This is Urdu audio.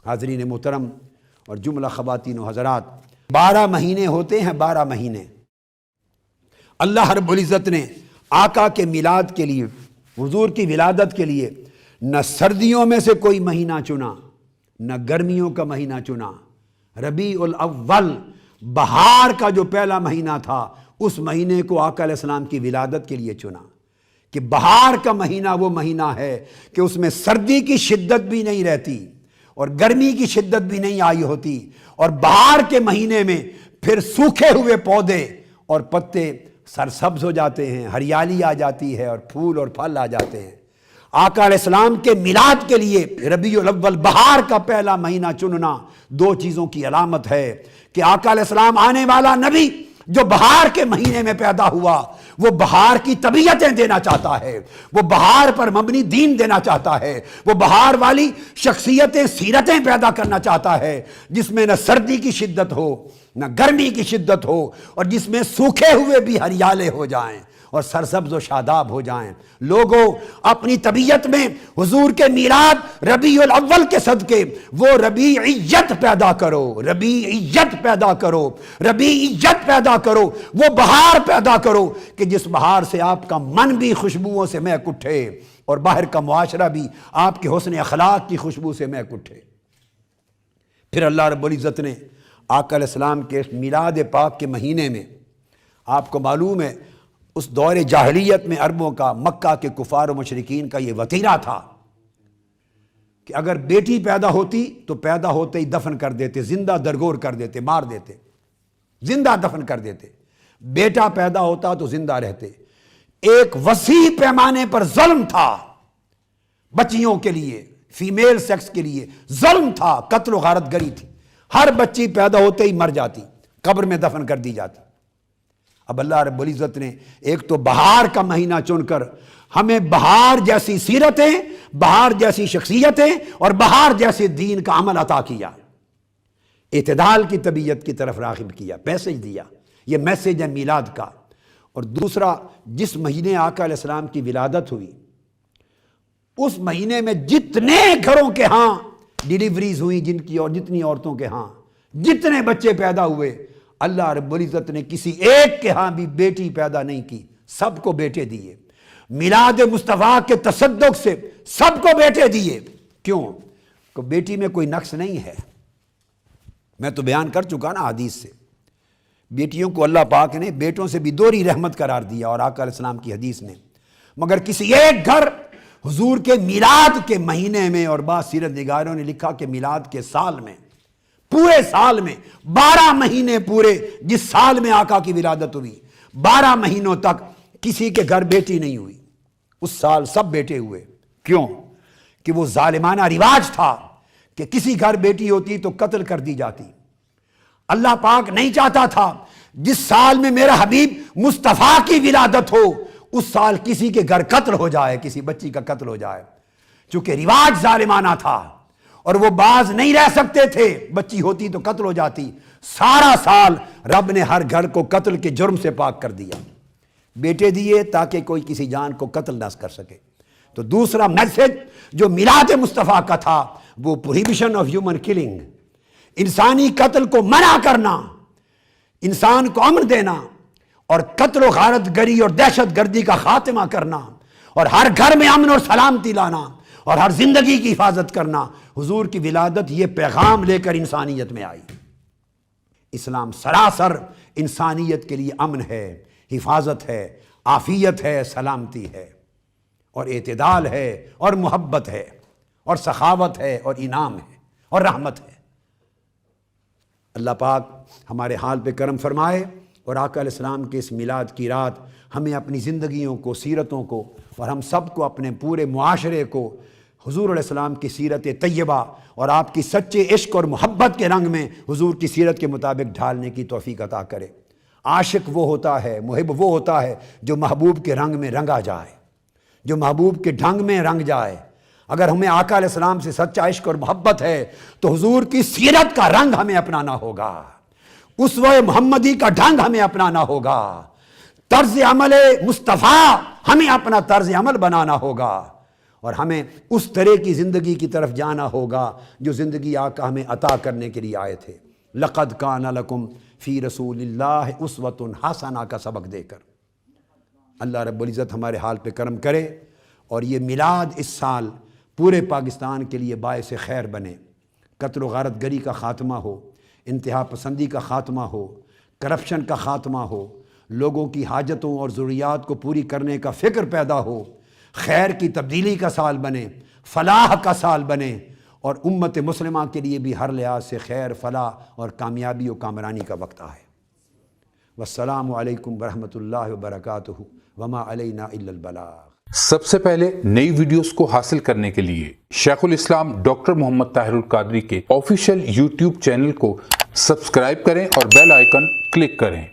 حاضرین محترم اور جملہ خواتین و حضرات، 12 مہینے ہوتے ہیں، 12 مہینے اللہ رب العزت نے آقا کے میلاد کے لیے، حضور کی ولادت کے لیے نہ سردیوں میں سے کوئی مہینہ چنا، نہ گرمیوں کا مہینہ چنا۔ ربیع الاول، بہار کا جو پہلا مہینہ تھا، اس مہینے کو آقا علیہ السلام کی ولادت کے لیے چنا کہ بہار کا مہینہ وہ مہینہ ہے کہ اس میں سردی کی شدت بھی نہیں رہتی اور گرمی کی شدت بھی نہیں آئی ہوتی، اور بہار کے مہینے میں پھر سوکھے ہوئے پودے اور پتے سرسبز ہو جاتے ہیں، ہریالی آ جاتی ہے اور پھول اور پھل آ جاتے ہیں۔ آقا علیہ السلام کے میلاد کے لیے ربیع الاول، بہار کا پہلا مہینہ چننا 2 چیزوں کی علامت ہے کہ آقا علیہ السلام آنے والا نبی جو بہار کے مہینے میں پیدا ہوا، وہ بہار کی طبیعتیں دینا چاہتا ہے، وہ بہار پر مبنی دین دینا چاہتا ہے، وہ بہار والی شخصیتیں، سیرتیں پیدا کرنا چاہتا ہے جس میں نہ سردی کی شدت ہو، نہ گرمی کی شدت ہو، اور جس میں سوکھے ہوئے بھی ہریالے ہو جائیں اور سرسبز و شاداب ہو جائیں۔ لوگوں، اپنی طبیعت میں حضور کے میلاد ربیع الاول کے صدقے وہ ربیعیت پیدا کرو، ربیعیت پیدا کرو، ربیعیت پیدا کرو، وہ بہار پیدا کرو کہ جس بہار سے آپ کا من بھی خوشبوؤں سے مہک اٹھے اور باہر کا معاشرہ بھی آپ کے حسن اخلاق کی خوشبو سے مہک اٹھے۔ پھر اللہ رب العزت نے آقا علیہ السلام کے میلاد پاک کے مہینے میں، آپ کو معلوم ہے اس دور جاہلیت میں عربوں کا، مکہ کے کفار و مشرکین کا یہ وتیرہ تھا کہ اگر بیٹی پیدا ہوتی تو پیدا ہوتے ہی دفن کر دیتے، زندہ درگور کر دیتے، مار دیتے، زندہ دفن کر دیتے۔ بیٹا پیدا ہوتا تو زندہ رہتے۔ ایک وسیع پیمانے پر ظلم تھا بچیوں کے لیے، فیمیل سیکس کے لیے ظلم تھا، قتل و غارت گری تھی۔ ہر بچی پیدا ہوتے ہی مر جاتی، قبر میں دفن کر دی جاتی۔ اب اللہ رب العزت نے ایک تو بہار کا مہینہ چن کر ہمیں بہار جیسی سیرتیں، بہار جیسی شخصیتیں اور بہار جیسے دین کا عمل عطا کیا، اعتدال کی طبیعت کی طرف راغب کیا، میسج دیا۔ یہ میسج ہے میلاد کا۔ اور دوسرا، جس مہینے آقا علیہ السلام کی ولادت ہوئی، اس مہینے میں جتنے گھروں کے ہاں ڈیلیوریز ہوئی، جن کی اور جتنی عورتوں کے ہاں جتنے بچے پیدا ہوئے، اللہ رب العزت نے کسی ایک کے ہاں بھی بیٹی پیدا نہیں کی، سب کو بیٹے دیے۔ میلاد مصطفیٰ کے تصدق سے سب کو بیٹے دیے۔ کیوں؟ کہ بیٹی میں کوئی نقص نہیں ہے۔ میں تو بیان کر چکا نا حدیث سے، بیٹیوں کو اللہ پاک نے بیٹوں سے بھی دوہری رحمت قرار دیا، اور آقا علیہ السلام کی حدیث نے، مگر کسی ایک گھر حضور کے میلاد کے مہینے میں، اور بعض سیرت نگاروں نے لکھا کہ میلاد کے سال میں، پورے سال میں 12 مہینے پورے جس سال میں آقا کی ولادت ہوئی، 12 مہینوں تک کسی کے گھر بیٹی نہیں ہوئی۔ اس سال سب بیٹے ہوئے۔ کیوں؟ کہ وہ ظالمانہ رواج تھا کہ کسی گھر بیٹی ہوتی تو قتل کر دی جاتی۔ اللہ پاک نہیں چاہتا تھا جس سال میں میرا حبیب مصطفیٰ کی ولادت ہو اس سال کسی کے گھر قتل ہو جائے، کسی بچی کا قتل ہو جائے، چونکہ رواج ظالمانہ تھا اور وہ باز نہیں رہ سکتے تھے، بچی ہوتی تو قتل ہو جاتی۔ سارا سال رب نے ہر گھر کو قتل کے جرم سے پاک کر دیا، بیٹے دیے تاکہ کوئی کسی جان کو قتل نہ کر سکے۔ تو دوسرا میسج جو میلاد مصطفیٰ کا تھا وہ پروہیبیشن آف ہیومن کلنگ، انسانی قتل کو منع کرنا، انسان کو امن دینا، اور قتل و غارت گری اور دہشت گردی کا خاتمہ کرنا، اور ہر گھر میں امن اور سلامتی لانا، اور ہر زندگی کی حفاظت کرنا۔ حضور کی ولادت یہ پیغام لے کر انسانیت میں آئی۔ اسلام سراسر انسانیت کے لیے امن ہے، حفاظت ہے، عافیت ہے، سلامتی ہے، اور اعتدال ہے، اور محبت ہے، اور سخاوت ہے، اور انعام ہے، اور رحمت ہے۔ اللہ پاک ہمارے حال پہ کرم فرمائے، اور آقا علیہ السلام کے اس میلاد کی رات ہمیں اپنی زندگیوں کو، سیرتوں کو، اور ہم سب کو اپنے پورے معاشرے کو حضور علیہ السلام کی سیرت طیبہ اور آپ کی سچے عشق اور محبت کے رنگ میں حضور کی سیرت کے مطابق ڈھالنے کی توفیق عطا کرے۔ عاشق وہ ہوتا ہے، محب وہ ہوتا ہے جو محبوب کے رنگ میں رنگا جائے، جو محبوب کے ڈھنگ میں رنگ جائے۔ اگر ہمیں آقا علیہ السلام سے سچا عشق اور محبت ہے تو حضور کی سیرت کا رنگ ہمیں اپنانا ہوگا، اسوہ محمدی کا ڈھنگ ہمیں اپنانا ہوگا، طرز عمل مصطفیٰ ہمیں اپنا طرز عمل بنانا ہوگا، اور ہمیں اس طرح کی زندگی کی طرف جانا ہوگا جو زندگی آقا ہمیں عطا کرنے کے لیے آئے تھے۔ لَقَدْ كَانَ لَكُمْ فِي رَسُولِ اللَّهِ أُسْوَةٌ حَسَنَةٌ کا سبق دے کر اللہ رب العزت ہمارے حال پہ کرم کرے، اور یہ میلاد اس سال پورے پاکستان کے لیے باعث خیر بنے، قتل و غارت گری کا خاتمہ ہو، انتہا پسندی کا خاتمہ ہو، کرپشن کا خاتمہ ہو، لوگوں کی حاجتوں اور ضروریات کو پوری کرنے کا فکر پیدا ہو، خیر کی تبدیلی کا سال بنے، فلاح کا سال بنے، اور امت مسلمہ کے لیے بھی ہر لحاظ سے خیر، فلاح اور کامیابی و کامرانی کا وقت آئے۔ والسلام علیکم ورحمۃ اللہ وبرکاتہ، وما علینا الا البلاغ۔ سب سے پہلے نئی ویڈیوز کو حاصل کرنے کے لیے شیخ الاسلام ڈاکٹر محمد طاہر القادری کے آفیشیل یوٹیوب چینل کو سبسکرائب کریں اور بیل آئیکن کلک کریں۔